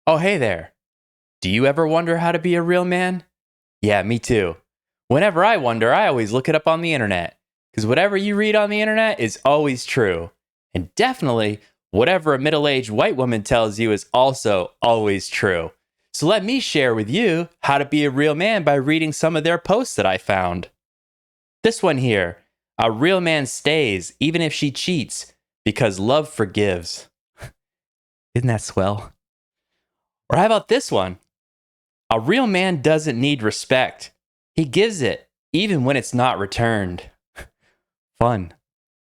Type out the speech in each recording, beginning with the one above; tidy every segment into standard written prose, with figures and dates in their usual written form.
Oh, hey there. Do you ever wonder how to be a real man? Yeah, me too. Whenever I wonder, I always look it up on the internet. Because whatever you read on the internet is always true. And definitely, whatever a middle aged white woman tells you is also always true. So let me share with you how to be a real man by reading some of their posts that I found. This one here: a real man stays even if she cheats because love forgives. Isn't that swell? Or how about this one? A real man doesn't need respect. He gives it, even when it's not returned. Fun.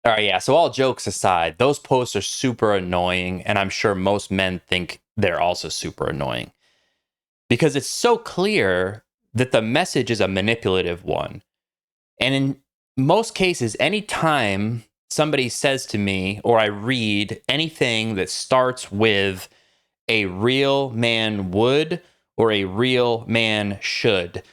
All right, yeah. So, all jokes aside, those posts are super annoying. And I'm sure most men think they're also super annoying because it's so clear that the message is a manipulative one. And in most cases, anytime somebody says to me or I read anything that starts with a real man would or a real man should,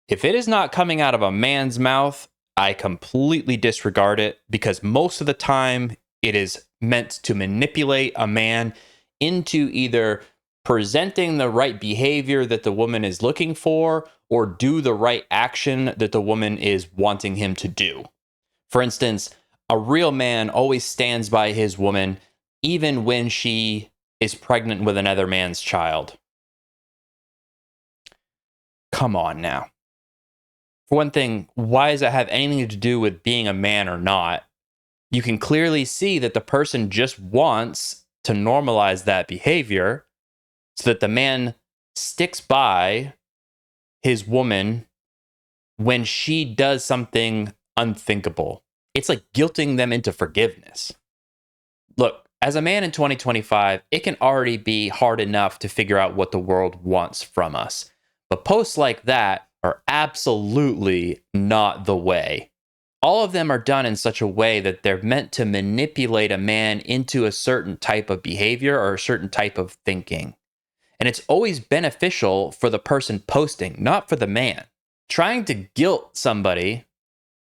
if it is not coming out of a man's mouth, I completely disregard it because most of the time it is meant to manipulate a man into either presenting the right behavior that the woman is looking for or do the right action that the woman is wanting him to do. For instance, a real man always stands by his woman even when she is pregnant with another man's child. Come on now. For one thing, why does it have anything to do with being a man or not? You can clearly see that the person just wants to normalize that behavior so that the man sticks by his woman when she does something unthinkable. It's like guilting them into forgiveness. Look, as a man in 2025, it can already be hard enough to figure out what the world wants from us. But posts like that are absolutely not the way. All of them are done in such a way that they're meant to manipulate a man into a certain type of behavior or a certain type of thinking. And it's always beneficial for the person posting, not for the man. Trying to guilt somebody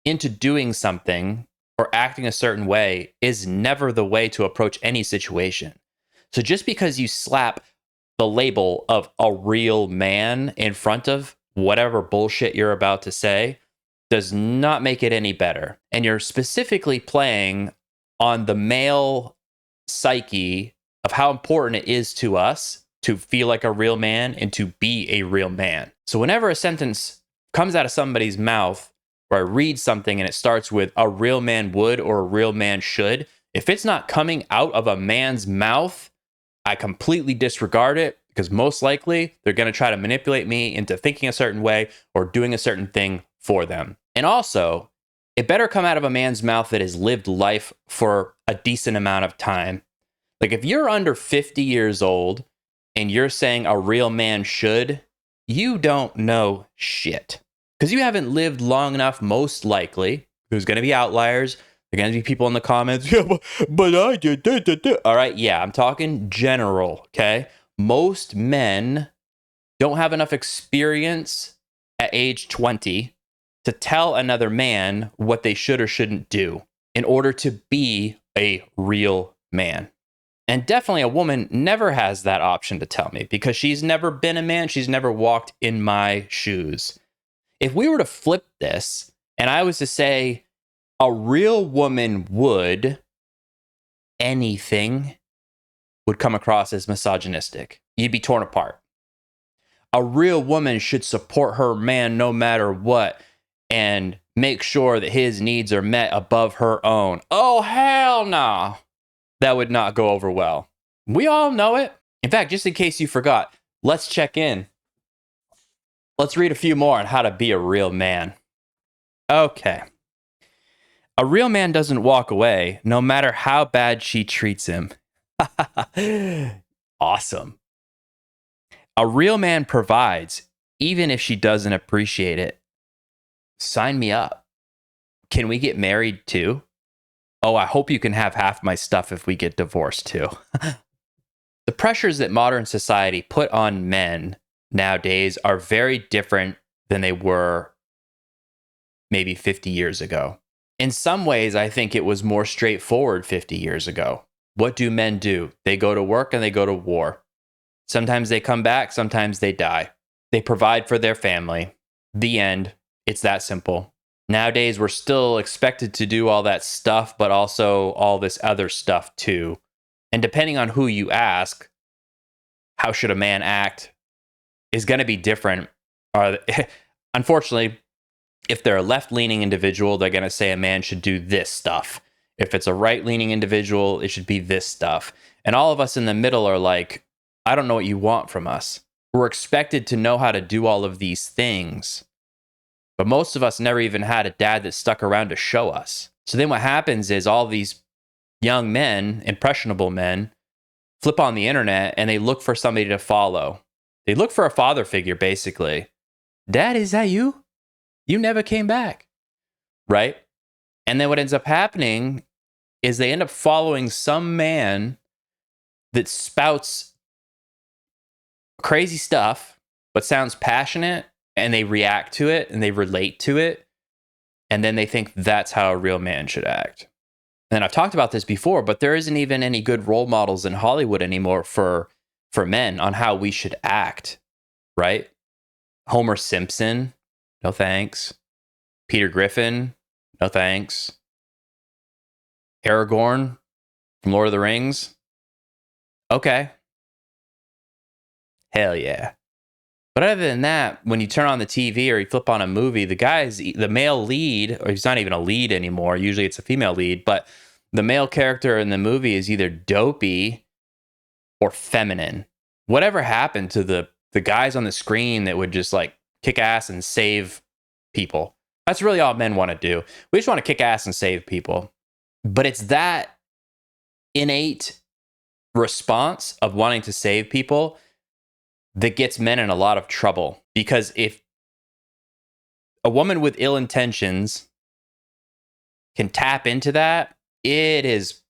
into doing something or acting a certain way is never the way to approach any situation. So just because you slap the label of a real man in front of whatever bullshit you're about to say does not make it any better. And you're specifically playing on the male psyche of how important it is to us to feel like a real man and to be a real man. So whenever a sentence comes out of somebody's mouth or I read something and it starts with a real man would or a real man should, if it's not coming out of a man's mouth, I completely disregard it because most likely they're going to try to manipulate me into thinking a certain way or doing a certain thing for them. And also, it better come out of a man's mouth that has lived life for a decent amount of time. Like if you're under 50 years old and you're saying a real man should, you don't know shit. Because you haven't lived long enough, most likely. There's going to be outliers. There are going to be people in the comments, yeah, but I did. All right, yeah, I'm talking general, okay? Most men don't have enough experience at age 20 to tell another man what they should or shouldn't do in order to be a real man. And definitely a woman never has that option to tell me because she's never been a man. She's never walked in my shoes. If we were to flip this and I was to say a real woman would, anything would come across as misogynistic. You'd be torn apart. A real woman should support her man no matter what and make sure that his needs are met above her own. Oh, hell no. That would not go over well. We all know it. In fact, just in case you forgot, let's check in. Let's read a few more on how to be a real man. Okay. A real man doesn't walk away, no matter how bad she treats him. Awesome. A real man provides, even if she doesn't appreciate it. Sign me up. Can we get married too? Oh, I hope you can have half my stuff if we get divorced too. The pressures that modern society put on men nowadays are very different than they were maybe 50 years ago. In some ways, I think it was more straightforward 50 years ago. What do men do? They go to work and they go to war. Sometimes they come back, sometimes they die. They provide for their family. The end. It's that simple. Nowadays, we're still expected to do all that stuff, but also all this other stuff too. And depending on who you ask, how should a man act is going to be different. Unfortunately, if they're a left-leaning individual, they're going to say a man should do this stuff. If it's a right-leaning individual, it should be this stuff. And all of us in the middle are like, I don't know what you want from us. We're expected to know how to do all of these things. But most of us never even had a dad that stuck around to show us. So then what happens is all these young men, impressionable men, flip on the internet and they look for somebody to follow. They look for a father figure, basically. Dad, is that you? You never came back. Right? And then what ends up happening is they end up following some man that spouts crazy stuff, but sounds passionate, and they react to it and they relate to it. And then they think that's how a real man should act. And I've talked about this before, but there isn't even any good role models in Hollywood anymore for men on how we should act, right? Homer Simpson, no thanks. Peter Griffin, no thanks. Aragorn from Lord of the Rings, okay. Hell yeah. But other than that, when you turn on the TV or you flip on a movie, the male lead, or he's not even a lead anymore. Usually it's a female lead, but the male character in the movie is either dopey or feminine. Whatever happened to the guys on the screen that would just like kick ass and save people? That's really all men want to do. We just want to kick ass and save people. But it's that innate response of wanting to save people that gets men in a lot of trouble. Because if a woman with ill intentions can tap into that, it is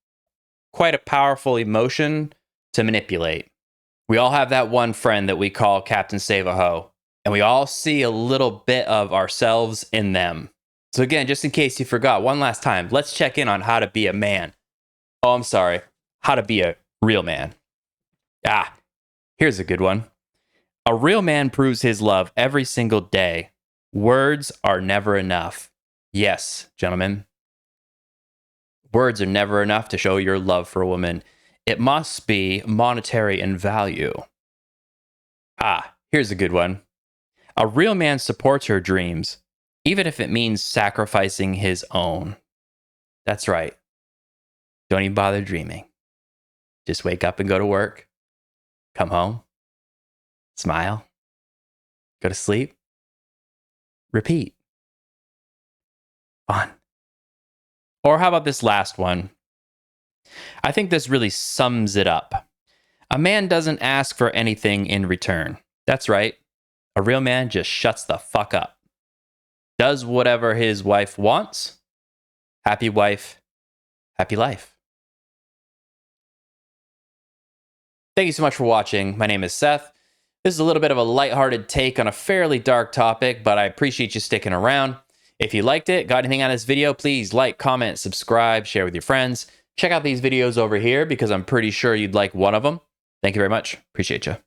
quite a powerful emotion to manipulate. We all have that one friend that we call Captain Save-A-Ho, and we all see a little bit of ourselves in them. So again, just in case you forgot, one last time, let's check in on how to be a man. Oh, I'm sorry. How to be a real man. Here's a good one. A real man proves his love every single day. Words are never enough. Yes, gentlemen. Words are never enough to show your love for a woman. It must be monetary in value. Here's a good one. A real man supports her dreams, even if it means sacrificing his own. That's right. Don't even bother dreaming. Just wake up and go to work. Come home. Smile. Go to sleep. Repeat. Fun. Or how about this last one? I think this really sums it up. A man doesn't ask for anything in return. That's right. A real man just shuts the fuck up. Does whatever his wife wants. Happy wife, happy life. Thank you so much for watching. My name is Seth. This is a little bit of a lighthearted take on a fairly dark topic, but I appreciate you sticking around. If you liked it, got anything out of this video, please like, comment, subscribe, share with your friends. Check out these videos over here because I'm pretty sure you'd like one of them. Thank you very much. Appreciate you.